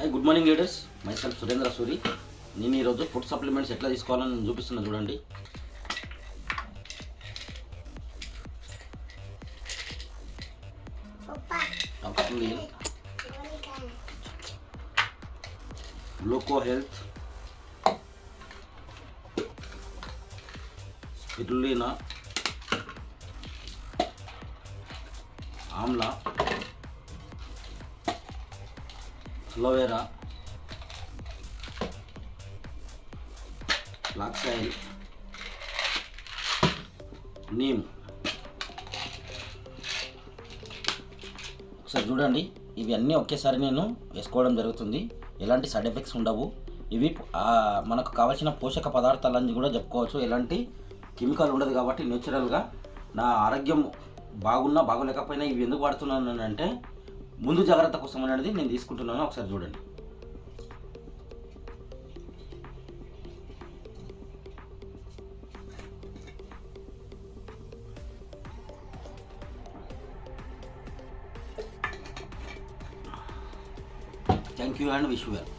Hi, good morning leaders. Myself Surendra Suri. నేను ఈరోజు food supplements ఎట్లా తీసుకోవాలని నేను చూపిస్తున్నా చూడండి. Gluco health, spirulina, amla, aloe vera, flax oil, neem. ఒకసారి చూడండి, ఇవి అన్నీ ఒకేసారి నేను వేసుకోవడం జరుగుతుంది. ఎలాంటి సైడ్ ఎఫెక్ట్స్ ఉండవు. ఇవి మనకు కావాల్సిన పోషక పదార్థాలని కూడా చెప్పుకోవచ్చు. ఎలాంటి కెమికల్ ఉండదు కాబట్టి నేచురల్గా నా ఆరోగ్యం బాగున్నా బాగోలేకపోయినా ఇవి ఎందుకు వాడుతున్నాను అంటే ముందు జాగ్రత్త కోసం అనేది నేను తీసుకుంటున్నాను. ఒకసారి చూడండి. Thank you and wish you well.